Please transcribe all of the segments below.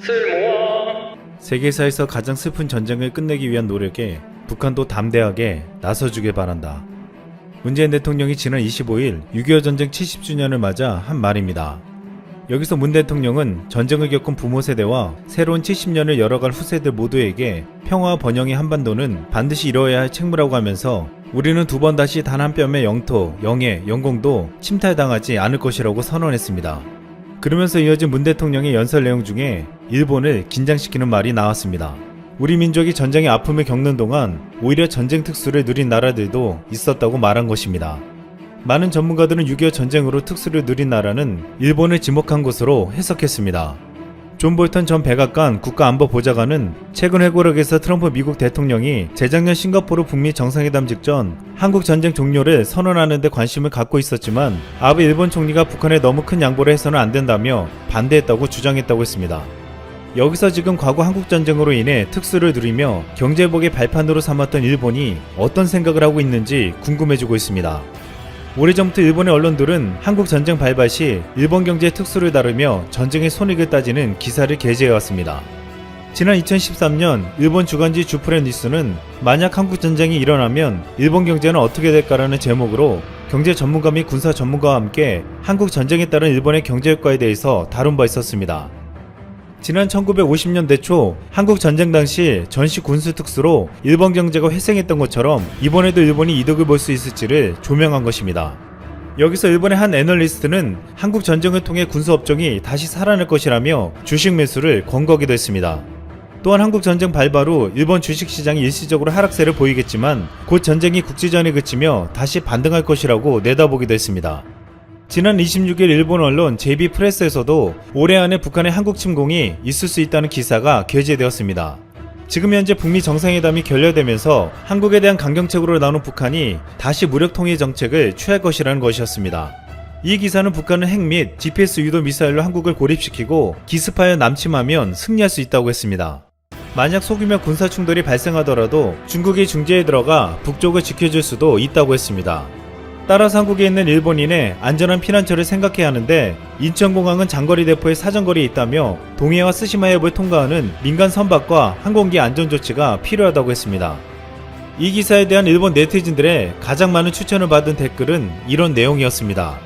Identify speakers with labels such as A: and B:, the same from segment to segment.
A: 쓸모아.
B: 세계사에서 가장 슬픈 전쟁을 끝내기 위한 노력에 북한도 담대하게 나서주길 바란다. 문재인 대통령이 지난 25일 6.25 전쟁 70주년을 맞아 한 말입니다. 여기서 문 대통령은 전쟁을 겪은 부모 세대와 새로운 70년을 열어갈 후세들 모두에게 평화와 번영의 한반도는 반드시 이뤄야 할 책무라고 하면서 우리는 두 번 다시 단 한 뼘의 영토, 영해, 영공도 침탈당하지 않을 것이라고 선언했습니다. 그러면서 이어진 문 대통령의 연설 내용 중에 일본을 긴장시키는 말이 나왔습니다. 우리 민족이 전쟁의 아픔을 겪는 동안 오히려 전쟁 특수를 누린 나라들도 있었다고 말한 것입니다. 많은 전문가들은 6.25 전쟁으로 특수를 누린 나라는 일본을 지목한 것으로 해석했습니다. 존 볼턴 전 백악관 국가안보보좌관은 최근 회고록에서 트럼프 미국 대통령이 재작년 싱가포르 북미 정상회담 직전 한국 전쟁 종료를 선언하는 데 관심을 갖고 있었지만 아베 일본 총리가 북한에 너무 큰 양보를 해서는 안 된다며 반대했다고 주장했다고 했습니다. 여기서 지금 과거 한국전쟁으로 인해 특수를 누리며 경제회복의 발판으로 삼았던 일본이 어떤 생각을 하고 있는지 궁금해지고 있습니다. 오래전부터 일본의 언론들은 한국전쟁 발발 시 일본 경제의 특수를 다루며 전쟁의 손익을 따지는 기사를 게재해왔습니다. 지난 2013년 일본 주간지 주프렌 뉴스는 만약 한국전쟁이 일어나면 일본 경제는 어떻게 될까라는 제목으로 경제 전문가 및 군사 전문가와 함께 한국전쟁에 따른 일본의 경제 효과에 대해서 다룬 바 있었습니다. 지난 1950년대 초 한국 전쟁 당시 전시 군수 특수로 일본 경제가 회생했던 것처럼 이번에도 일본이 이득을 볼 수 있을지를 조명한 것입니다. 여기서 일본의 한 애널리스트는 한국 전쟁을 통해 군수 업종이 다시 살아날 것이라며 주식 매수를 권고하기도 했습니다. 또한 한국 전쟁 발발 후 일본 주식 시장이 일시적으로 하락세를 보이겠지만 곧 전쟁이 국지전에 그치며 다시 반등할 것이라고 내다보기도 했습니다. 지난 26일 일본 언론 JB 프레스에서도 올해 안에 북한의 한국 침공이 있을 수 있다는 기사가 게재되었습니다. 지금 현재 북미 정상회담이 결렬되면서 한국에 대한 강경책으로 나오는 북한이 다시 무력 통일 정책을 취할 것이라는 것이었습니다. 이 기사는 북한은 핵 및 GPS 유도 미사일로 한국을 고립시키고 기습하여 남침하면 승리할 수 있다고 했습니다. 만약 소규모 군사 충돌이 발생하더라도 중국이 중재에 들어가 북쪽을 지켜줄 수도 있다고 했습니다. 따라서 한국에 있는 일본인의 안전한 피난처를 생각해야 하는데 인천공항은 장거리 대포의 사정거리에 있다며 동해와 스시마 해협을 통과하는 민간 선박과 항공기 안전조치가 필요하다고 했습니다. 이 기사에 대한 일본 네티즌들의 가장 많은 추천을 받은 댓글은 이런 내용이었습니다.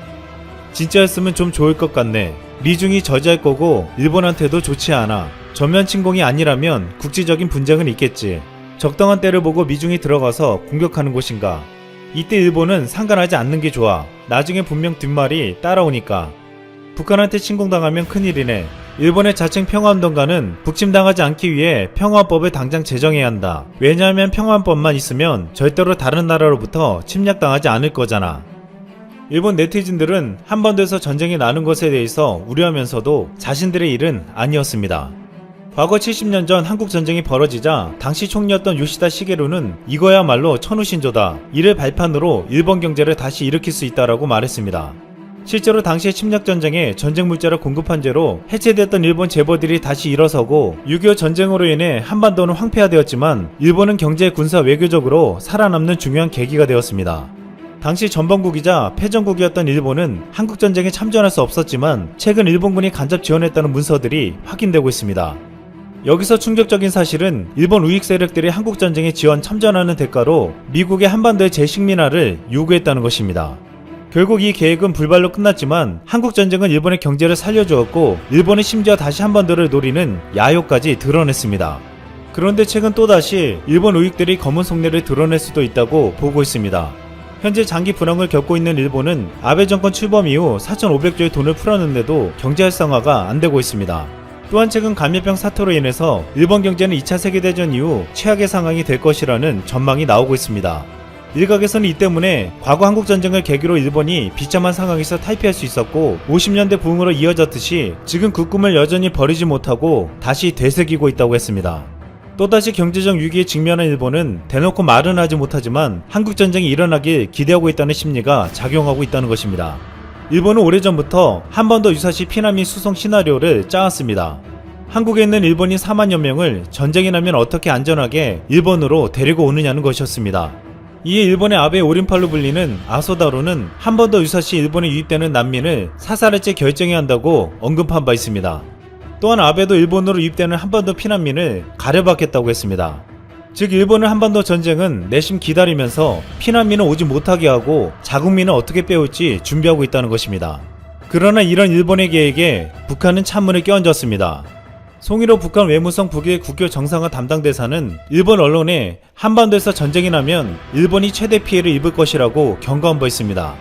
B: 진짜였으면 좀 좋을 것 같네. 미중이 저지할 거고 일본한테도 좋지 않아. 전면 침공이 아니라면 국지적인 분쟁은 있겠지. 적당한 때를 보고 미중이 들어가서 공격하는 곳인가. 이때 일본은 상관하지 않는 게 좋아. 나중에 분명 뒷말이 따라오니까. 북한한테 침공당하면 큰일이네. 일본의 자칭 평화운동가는 북침당하지 않기 위해 평화법을 당장 제정해야 한다. 왜냐하면 평화법만 있으면 절대로 다른 나라로부터 침략당하지 않을 거잖아. 일본 네티즌들은 한반도에서 전쟁이 나는 것에 대해서 우려하면서도 자신들의 일은 아니었습니다. 과거 70년 전 한국 전쟁이 벌어지자 당시 총리였던 요시다 시게루는 이거야말로 천우신조다. 이를 발판으로 일본 경제를 다시 일으킬 수 있다라고 말했습니다. 실제로 당시의 침략 전쟁에 전쟁 물자를 공급한 죄로 해체됐던 일본 재벌들이 다시 일어서고 6.25 전쟁으로 인해 한반도는 황폐화되었지만 일본은 경제, 군사, 외교적으로 살아남는 중요한 계기가 되었습니다. 당시 전범국이자 패전국이었던 일본은 한국 전쟁에 참전할 수 없었지만 최근 일본군이 간접 지원했다는 문서들이 확인되고 있습니다. 여기서 충격적인 사실은 일본 우익 세력들이 한국전쟁에 지원 참전하는 대가로 미국의 한반도의 재식민화를 요구했다는 것입니다. 결국 이 계획은 불발로 끝났지만 한국전쟁은 일본의 경제를 살려주었고 일본은 심지어 다시 한반도를 노리는 야욕까지 드러냈습니다. 그런데 최근 또다시 일본 우익들이 검은 속내를 드러낼 수도 있다고 보고 있습니다. 현재 장기 불황을 겪고 있는 일본은 아베 정권 출범 이후 4,500조의 돈을 풀었는데도 경제 활성화가 안되고 있습니다. 또한 최근 감염병 사태로 인해서 일본 경제는 2차 세계대전 이후 최악의 상황이 될 것이라는 전망이 나오고 있습니다. 일각에서는 이 때문에 과거 한국전쟁을 계기로 일본이 비참한 상황에서 탈피할 수 있었고 50년대 부흥으로 이어졌듯이 지금 그 꿈을 여전히 버리지 못하고 다시 되새기고 있다고 했습니다. 또다시 경제적 위기에 직면한 일본은 대놓고 말은 하지 못하지만 한국전쟁이 일어나길 기대하고 있다는 심리가 작용하고 있다는 것입니다. 일본은 오래전부터 한반도 유사시 피난민 수송 시나리오를 짜왔습니다. 한국에 있는 일본인 4만여 명을 전쟁이 나면 어떻게 안전하게 일본으로 데리고 오느냐는 것이었습니다. 이에 일본의 아베 오린팔로 불리는 아소다로는 한반도 유사시 일본에 유입되는 난민을 사살할지 결정해야 한다고 언급한 바 있습니다. 또한 아베도 일본으로 유입되는 한반도 피난민을 가려받겠다고 했습니다. 즉 일본은 한반도 전쟁은 내심 기다리면서 피난민을 오지 못하게 하고 자국민을 어떻게 빼올지 준비하고 있다는 것입니다. 그러나 이런 일본의 계획에 북한은 찬물을 끼얹었습니다. 송일호 북한 외무성 북일 국교 정상화 담당 대사는 일본 언론에 한반도에서 전쟁이 나면 일본이 최대 피해를 입을 것이라고 경고한 바 있습니다.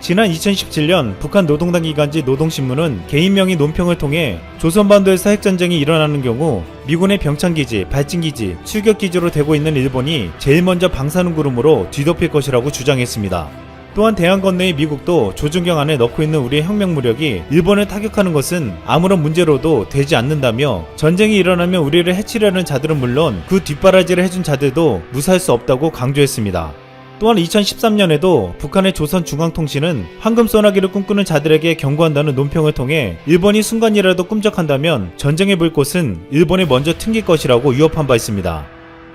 B: 지난 2017년 북한 노동당 기관지 노동신문은 개인 명의 논평을 통해 조선반도에서 핵전쟁이 일어나는 경우 미군의 병창기지, 발진기지, 출격기지로 되고 있는 일본이 제일 먼저 방사능 구름으로 뒤덮일 것이라고 주장했습니다. 또한 대한 건너의 미국도 조준경 안에 넣고 있는 우리의 혁명 무력이 일본을 타격하는 것은 아무런 문제로도 되지 않는다며 전쟁이 일어나면 우리를 해치려는 자들은 물론 그 뒷바라지를 해준 자들도 무사할 수 없다고 강조했습니다. 또한 2013년에도 북한의 조선중앙통신은 황금 소나기를 꿈꾸는 자들에게 경고한다는 논평을 통해 일본이 순간이라도 꿈쩍한다면 전쟁의 불꽃은 일본에 먼저 튕길 것이라고 위협한 바 있습니다.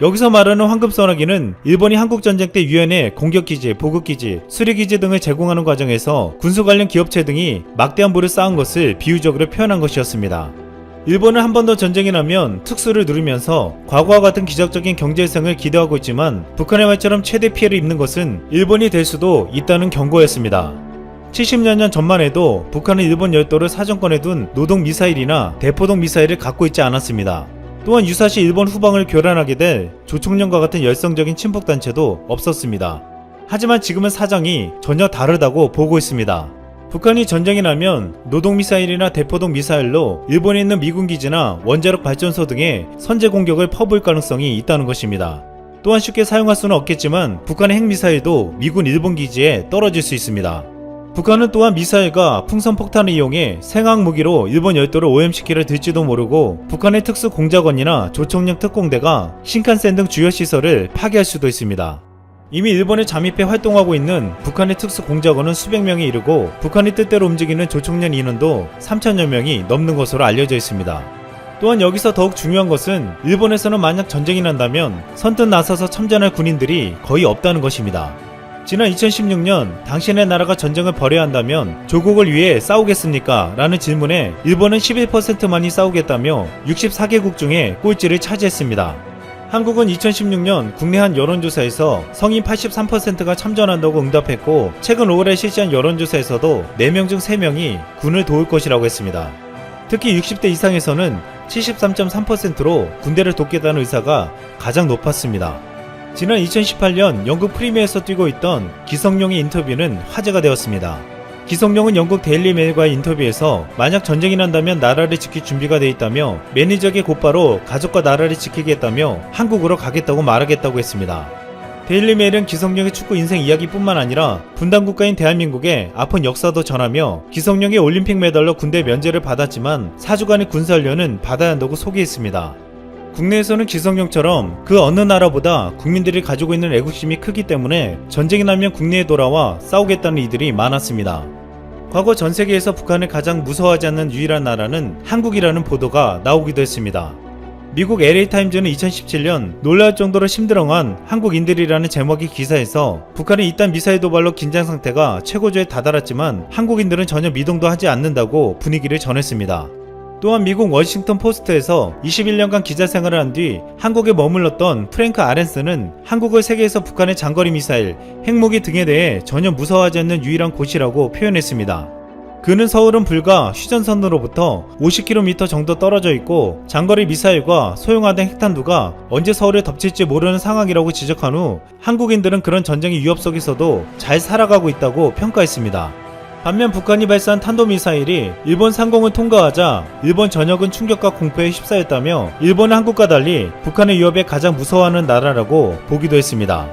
B: 여기서 말하는 황금 소나기는 일본이 한국전쟁 때 유엔에 공격기지, 보급기지, 수리기지 등을 제공하는 과정에서 군수 관련 기업체 등이 막대한 부를 쌓은 것을 비유적으로 표현한 것이었습니다. 일본은 한 번 더 전쟁이 나면 특수를 누리면서 과거와 같은 기적적인 경제성을 기대하고 있지만 북한의 말처럼 최대 피해를 입는 것은 일본이 될 수도 있다는 경고였습니다. 70년 전만 해도 북한은 일본 열도를 사정권에 둔 노동 미사일이나 대포동 미사일을 갖고 있지 않았습니다. 또한 유사시 일본 후방을 교란하게 될 조총련과 같은 열성적인 침묵단체도 없었습니다. 하지만 지금은 사정이 전혀 다르다고 보고 있습니다. 북한이 전쟁이 나면 노동미사일이나 대포동 미사일로 일본에 있는 미군기지나 원자력 발전소 등의 선제 공격을 퍼부을 가능성이 있다는 것입니다. 또한 쉽게 사용할 수는 없겠지만 북한의 핵미사일도 미군 일본 기지에 떨어질 수 있습니다. 북한은 또한 미사일과 풍선폭탄을 이용해 생화학무기로 일본 열도를 오염시키려 들지도 모르고 북한의 특수공작원이나 조총련 특공대가 신칸센 등 주요 시설을 파괴할 수도 있습니다. 이미 일본에 잠입해 활동하고 있는 북한의 특수공작원은 수백 명에 이르고 북한이 뜻대로 움직이는 조총련 인원도 3,000여 명이 넘는 것으로 알려져 있습니다. 또한 여기서 더욱 중요한 것은 일본에서는 만약 전쟁이 난다면 선뜻 나서서 참전할 군인들이 거의 없다는 것입니다. 지난 2016년 당신의 나라가 전쟁을 벌여야 한다면 조국을 위해 싸우겠습니까? 라는 질문에 일본은 11%만이 싸우겠다며 64개국 중에 꼴찌를 차지했습니다. 한국은 2016년 국내 한 여론조사에서 성인 83%가 참전한다고 응답했고 최근 5월에 실시한 여론조사에서도 4명 중 3명이 군을 도울 것이라고 했습니다. 특히 60대 이상에서는 73.3%로 군대를 돕겠다는 의사가 가장 높았습니다. 지난 2018년 영국 프리미어에서 뛰고 있던 기성용의 인터뷰는 화제가 되었습니다. 기성용은 영국 데일리 메일과의 인터뷰에서 만약 전쟁이 난다면 나라를 지킬 준비가 돼 있다며 매니저에게 곧바로 가족과 나라를 지키겠다며 한국으로 가겠다고 말하겠다고 했습니다. 데일리 메일은 기성용의 축구 인생 이야기뿐만 아니라 분단국가인 대한민국의 아픈 역사도 전하며 기성용이 올림픽 메달로 군대 면제를 받았지만 4주간의 군사훈련은 받아야 한다고 소개했습니다. 국내에서는 기성용처럼 그 어느 나라보다 국민들이 가지고 있는 애국심이 크기 때문에 전쟁이 나면 국내에 돌아와 싸우겠다는 이들이 많았습니다. 과거 전 세계에서 북한을 가장 무서워하지 않는 유일한 나라는 한국이라는 보도가 나오기도 했습니다. 미국 LA타임즈는 2017년 놀라울 정도로 심드렁한 한국인들이라는 제목의 기사에서 북한의 이딴 미사일 도발로 긴장 상태가 최고조에 다다랐지만 한국인들은 전혀 미동도 하지 않는다고 분위기를 전했습니다. 또한 미국 워싱턴 포스트에서 21년간 기자 생활을 한 뒤 한국에 머물렀던 프랭크 아렌스는 한국을 세계에서 북한의 장거리 미사일, 핵무기 등에 대해 전혀 무서워하지 않는 유일한 곳이라고 표현했습니다. 그는 서울은 불과 휴전선으로부터 50km 정도 떨어져 있고 장거리 미사일과 소형화된 핵탄두가 언제 서울을 덮칠지 모르는 상황이라고 지적한 후 한국인들은 그런 전쟁의 위협 속에서도 잘 살아가고 있다고 평가했습니다. 반면 북한이 발사한 탄도미사일이 일본 상공을 통과하자 일본 전역은 충격과 공포에 휩싸였다며 일본은 한국과 달리 북한의 위협에 가장 무서워하는 나라라고 보기도 했습니다.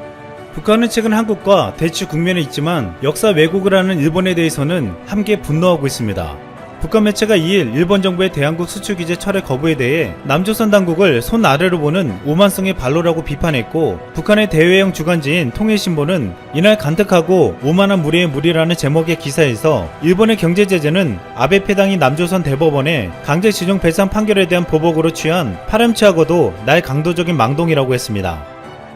B: 북한은 최근 한국과 대치 국면에 있지만 역사 왜곡을 하는 일본에 대해서는 함께 분노하고 있습니다. 북한 매체가 2일 일본 정부의 대한국 수출기재 철회 거부에 대해 남조선 당국을 손 아래로 보는 오만성의 발로라고 비판했고 북한의 대외형 주간지인 통일신보는 이날 간특하고 오만한 무리의 무리라는 제목의 기사에서 일본의 경제제재는 아베 패당이 남조선 대법원에 강제징용 배상 판결에 대한 보복으로 취한 파렴치하고도 날 강도적인 망동이라고 했습니다.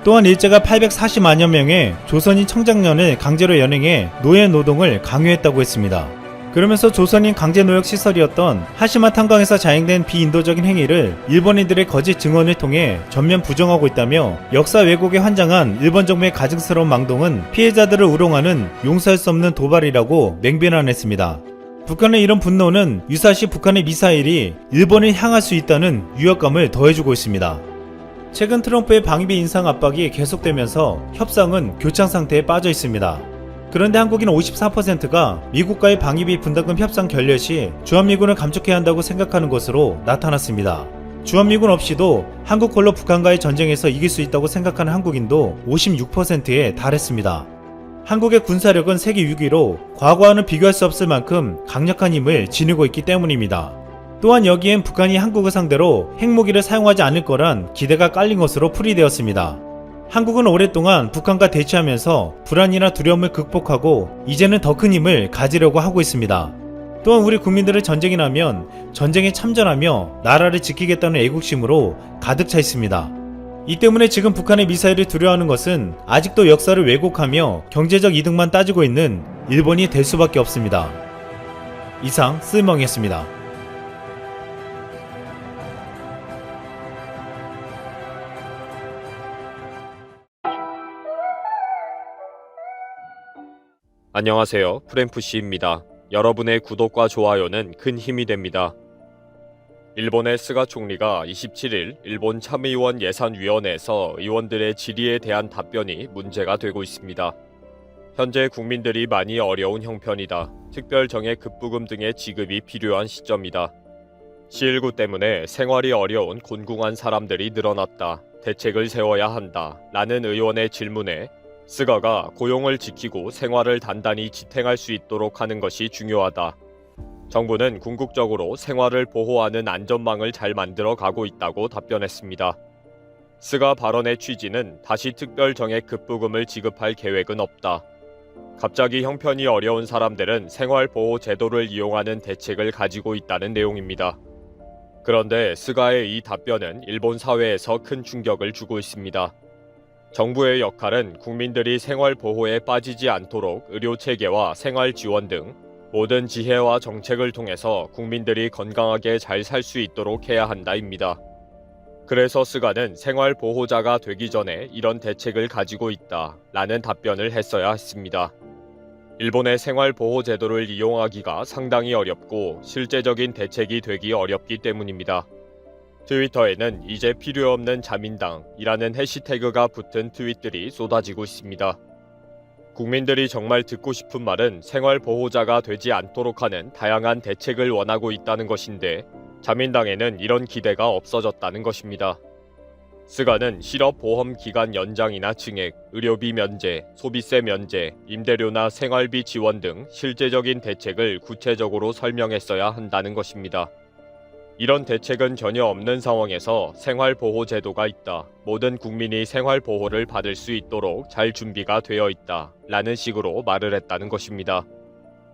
B: 또한 일제가 840만여 명의 조선인 청장년을 강제로 연행해 노예 노동을 강요했다고 했습니다. 그러면서 조선인 강제노역 시설이었던 하시마 탄광에서 자행된 비인도적인 행위를 일본인들의 거짓 증언을 통해 전면 부정하고 있다며 역사 왜곡에 환장한 일본 정부의 가증스러운 망동은 피해자들을 우롱하는 용서할 수 없는 도발이라고 맹비난했습니다. 북한의 이런 분노는 유사시 북한의 미사일이 일본을 향할 수 있다는 위협감을 더해주고 있습니다. 최근 트럼프의 방위비 인상 압박이 계속되면서 협상은 교착 상태에 빠져 있습니다. 그런데 한국인 54%가 미국과의 방위비 분담금 협상 결렬 시 주한미군을 감축해야 한다고 생각하는 것으로 나타났습니다. 주한미군 없이도 한국 홀로 북한과의 전쟁에서 이길 수 있다고 생각하는 한국인도 56%에 달했습니다. 한국의 군사력은 세계 6위로 과거와는 비교할 수 없을 만큼 강력한 힘을 지니고 있기 때문입니다. 또한 여기엔 북한이 한국을 상대로 핵무기를 사용하지 않을 거란 기대가 깔린 것으로 풀이되었습니다. 한국은 오랫동안 북한과 대치하면서 불안이나 두려움을 극복하고 이제는 더 큰 힘을 가지려고 하고 있습니다. 또한 우리 국민들은 전쟁이 나면 전쟁에 참전하며 나라를 지키겠다는 애국심으로 가득 차 있습니다. 이 때문에 지금 북한의 미사일을 두려워하는 것은 아직도 역사를 왜곡하며 경제적 이득만 따지고 있는 일본이 될 수밖에 없습니다. 이상 쓸멍이었습니다.
A: 안녕하세요. 프랭프씨입니다. 여러분의 구독과 좋아요는 큰 힘이 됩니다. 일본의 스가 총리가 27일 일본 참의원 예산위원회에서 의원들의 질의에 대한 답변이 문제가 되고 있습니다. 현재 국민들이 많이 어려운 형편이다. 특별정액 급부금 등의 지급이 필요한 시점이다. C19 때문에 생활이 어려운 곤궁한 사람들이 늘어났다. 대책을 세워야 한다. 라는 의원의 질문에 스가가 고용을 지키고 생활을 단단히 지탱할 수 있도록 하는 것이 중요하다. 정부는 궁극적으로 생활을 보호하는 안전망을 잘 만들어 가고 있다고 답변했습니다. 스가 발언의 취지는 다시 특별정액 급부금을 지급할 계획은 없다. 갑자기 형편이 어려운 사람들은 생활보호제도를 이용하는 대책을 가지고 있다는 내용입니다. 그런데 스가의 이 답변은 일본 사회에서 큰 충격을 주고 있습니다. 정부의 역할은 국민들이 생활보호에 빠지지 않도록 의료체계와 생활지원 등 모든 지혜와 정책을 통해서 국민들이 건강하게 잘 살 수 있도록 해야 한다입니다. 그래서 스가는 생활보호자가 되기 전에 이런 대책을 가지고 있다 라는 답변을 했어야 했습니다. 일본의 생활보호제도를 이용하기가 상당히 어렵고 실제적인 대책이 되기 어렵기 때문입니다. 트위터에는 이제 필요 없는 자민당이라는 해시태그가 붙은 트윗들이 쏟아지고 있습니다. 국민들이 정말 듣고 싶은 말은 생활보호자가 되지 않도록 하는 다양한 대책을 원하고 있다는 것인데 자민당에는 이런 기대가 없어졌다는 것입니다. 스가는 실업보험 기간 연장이나 증액, 의료비 면제, 소비세 면제, 임대료나 생활비 지원 등 실제적인 대책을 구체적으로 설명했어야 한다는 것입니다. 이런 대책은 전혀 없는 상황에서 생활보호제도가 있다. 모든 국민이 생활보호를 받을 수 있도록 잘 준비가 되어 있다. 라는 식으로 말을 했다는 것입니다.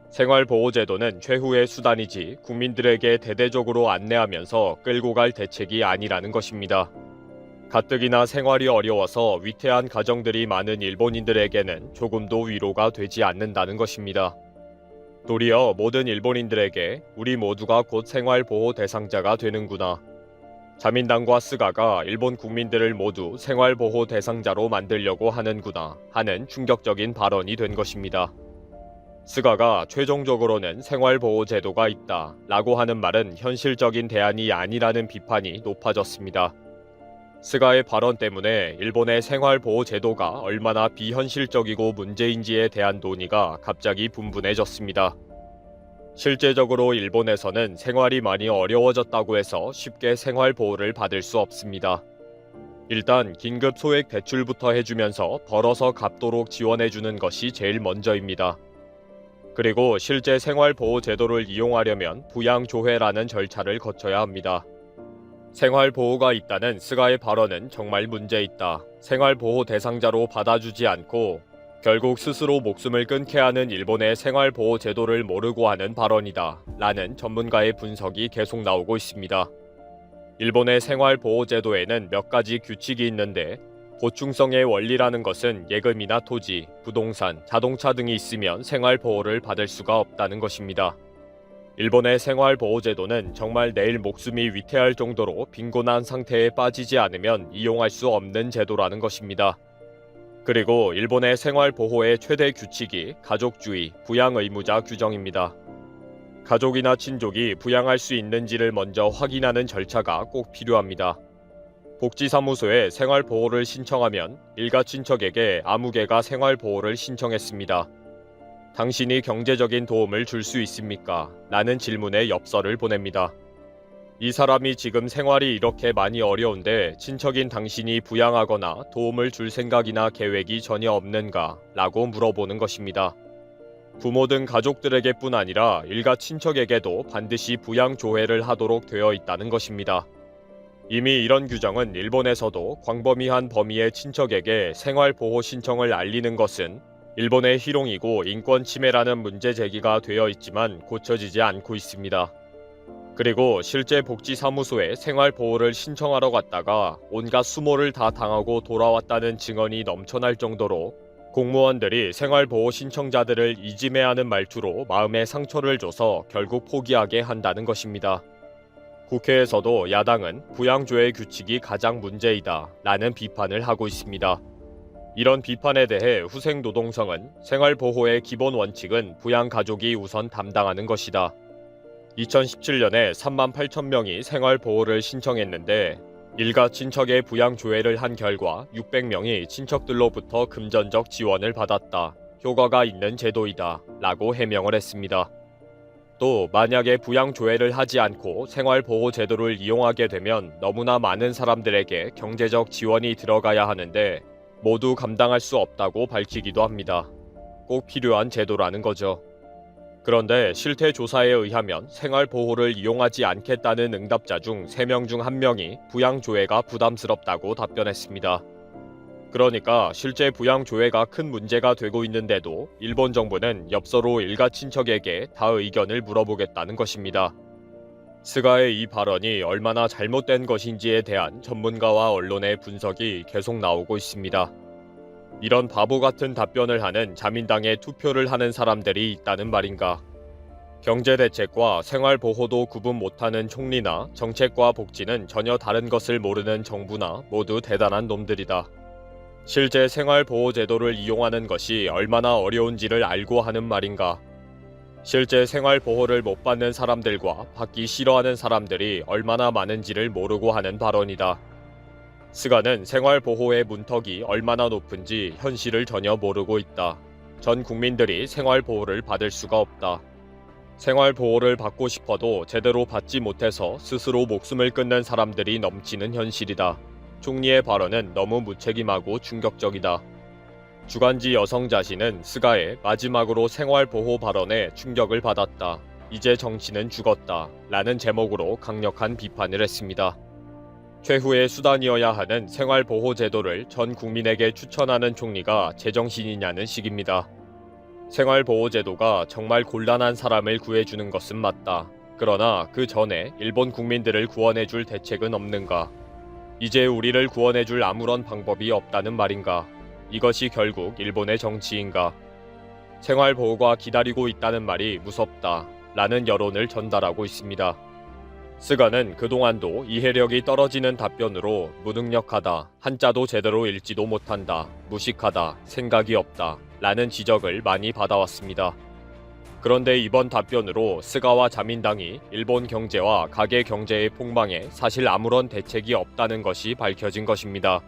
A: 생활보호제도는 최후의 수단이지 국민들에게 대대적으로 안내하면서 끌고 갈 대책이 아니라는 것입니다. 가뜩이나 생활이 어려워서 위태한 가정들이 많은 일본인들에게는 조금도 위로가 되지 않는다는 것입니다. 도리어 모든 일본인들에게 우리 모두가 곧 생활보호 대상자가 되는구나. 자민당과 스가가 일본 국민들을 모두 생활보호 대상자로 만들려고 하는구나 하는 충격적인 발언이 된 것입니다. 스가가 최종적으로는 생활보호제도가 있다 라고 하는 말은 현실적인 대안이 아니라는 비판이 높아졌습니다. 스가의 발언 때문에 일본의 생활보호제도가 얼마나 비현실적이고 문제인지에 대한 논의가 갑자기 분분해졌습니다. 실제적으로 일본에서는 생활이 많이 어려워졌다고 해서 쉽게 생활보호를 받을 수 없습니다. 일단 긴급 소액 대출부터 해주면서 벌어서 갚도록 지원해주는 것이 제일 먼저입니다. 그리고 실제 생활보호제도를 이용하려면 부양조회라는 절차를 거쳐야 합니다. 생활보호가 있다는 스가의 발언은 정말 문제있다. 생활보호 대상자로 받아주지 않고 결국 스스로 목숨을 끊게 하는 일본의 생활보호 제도를 모르고 하는 발언이다. 라는 전문가의 분석이 계속 나오고 있습니다. 일본의 생활보호 제도에는 몇 가지 규칙이 있는데 보충성의 원리라는 것은 예금이나 토지, 부동산, 자동차 등이 있으면 생활보호를 받을 수가 없다는 것입니다. 일본의 생활보호제도는 정말 내일 목숨이 위태할 정도로 빈곤한 상태에 빠지지 않으면 이용할 수 없는 제도라는 것입니다. 그리고 일본의 생활보호의 최대 규칙이 가족주의, 부양의무자 규정입니다. 가족이나 친족이 부양할 수 있는지를 먼저 확인하는 절차가 꼭 필요합니다. 복지사무소에 생활보호를 신청하면 일가 친척에게 아무개가 생활보호를 신청했습니다. 당신이 경제적인 도움을 줄 수 있습니까? 라는 질문에 엽서를 보냅니다. 이 사람이 지금 생활이 이렇게 많이 어려운데 친척인 당신이 부양하거나 도움을 줄 생각이나 계획이 전혀 없는가? 라고 물어보는 것입니다. 부모 등 가족들에게뿐 아니라 일가 친척에게도 반드시 부양 조회를 하도록 되어 있다는 것입니다. 이미 이런 규정은 일본에서도 광범위한 범위의 친척에게 생활보호 신청을 알리는 것은 일본의 희롱이고 인권 침해라는 문제 제기가 되어 있지만 고쳐지지 않고 있습니다. 그리고 실제 복지사무소에 생활보호를 신청하러 갔다가 온갖 수모를 다 당하고 돌아왔다는 증언이 넘쳐날 정도로 공무원들이 생활보호 신청자들을 이지매하는 말투로 마음의 상처를 줘서 결국 포기하게 한다는 것입니다. 국회에서도 야당은 부양조회 규칙이 가장 문제이다 라는 비판을 하고 있습니다. 이런 비판에 대해 후생노동성은 생활보호의 기본 원칙은 부양가족이 우선 담당하는 것이다. 2017년에 3만 8천 명이 생활보호를 신청했는데 일가 친척의 부양조회를 한 결과 600명이 친척들로부터 금전적 지원을 받았다. 효과가 있는 제도이다. 라고 해명을 했습니다. 또 만약에 부양조회를 하지 않고 생활보호제도를 이용하게 되면 너무나 많은 사람들에게 경제적 지원이 들어가야 하는데 모두 감당할 수 없다고 밝히기도 합니다. 꼭 필요한 제도라는 거죠. 그런데 실태 조사에 의하면 생활보호를 이용하지 않겠다는 응답자 중 3명 중 1명이 부양조회가 부담스럽다고 답변했습니다. 그러니까 실제 부양조회가 큰 문제가 되고 있는데도 일본 정부는 엽서로 일가 친척에게 다 의견을 물어보겠다는 것입니다. 스가의 이 발언이 얼마나 잘못된 것인지에 대한 전문가와 언론의 분석이 계속 나오고 있습니다. 이런 바보 같은 답변을 하는 자민당에 투표를 하는 사람들이 있다는 말인가? 경제대책과 생활보호도 구분 못하는 총리나 정책과 복지는 전혀 다른 것을 모르는 정부나 모두 대단한 놈들이다. 실제 생활보호제도를 이용하는 것이 얼마나 어려운지를 알고 하는 말인가? 실제 생활보호를 못 받는 사람들과 받기 싫어하는 사람들이 얼마나 많은지를 모르고 하는 발언이다. 스가는 생활보호의 문턱이 얼마나 높은지 현실을 전혀 모르고 있다. 전 국민들이 생활보호를 받을 수가 없다. 생활보호를 받고 싶어도 제대로 받지 못해서 스스로 목숨을 끊는 사람들이 넘치는 현실이다. 총리의 발언은 너무 무책임하고 충격적이다. 주간지 여성자신은 스가의 마지막으로 생활보호 발언에 충격을 받았다. 이제 정치는 죽었다. 라는 제목으로 강력한 비판을 했습니다. 최후의 수단이어야 하는 생활보호제도를 전 국민에게 추천하는 총리가 제정신이냐는 식입니다. 생활보호제도가 정말 곤란한 사람을 구해주는 것은 맞다. 그러나 그 전에 일본 국민들을 구원해줄 대책은 없는가? 이제 우리를 구원해줄 아무런 방법이 없다는 말인가? 이것이 결국 일본의 정치인가? 생활보호가 기다리고 있다는 말이 무섭다. 라는 여론을 전달하고 있습니다. 스가는 그동안도 이해력이 떨어지는 답변으로 무능력하다, 한자도 제대로 읽지도 못한다, 무식하다, 생각이 없다 라는 지적을 많이 받아왔습니다. 그런데 이번 답변으로 스가와 자민당이 일본 경제와 가계 경제의 폭망에 사실 아무런 대책이 없다는 것이 밝혀진 것입니다.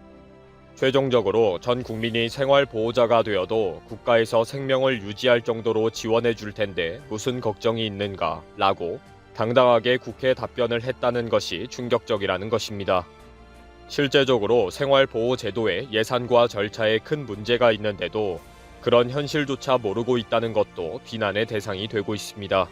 A: 최종적으로 전 국민이 생활보호자가 되어도 국가에서 생명을 유지할 정도로 지원해 줄 텐데 무슨 걱정이 있는가 라고 당당하게 국회 답변을 했다는 것이 충격적이라는 것입니다. 실제적으로 생활보호제도의 예산과 절차에 큰 문제가 있는데도 그런 현실조차 모르고 있다는 것도 비난의 대상이 되고 있습니다.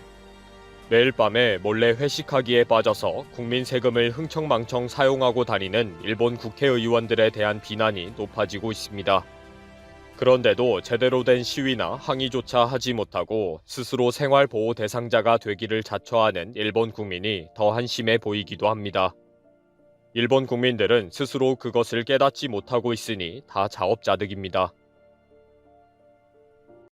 A: 매일 밤에 몰래 회식하기에 빠져서 국민 세금을 흥청망청 사용하고 다니는 일본 국회의원들에 대한 비난이 높아지고 있습니다. 그런데도 제대로 된 시위나 항의조차 하지 못하고 스스로 생활보호 대상자가 되기를 자처하는 일본 국민이 더 한심해 보이기도 합니다. 일본 국민들은 스스로 그것을 깨닫지 못하고 있으니 다 자업자득입니다.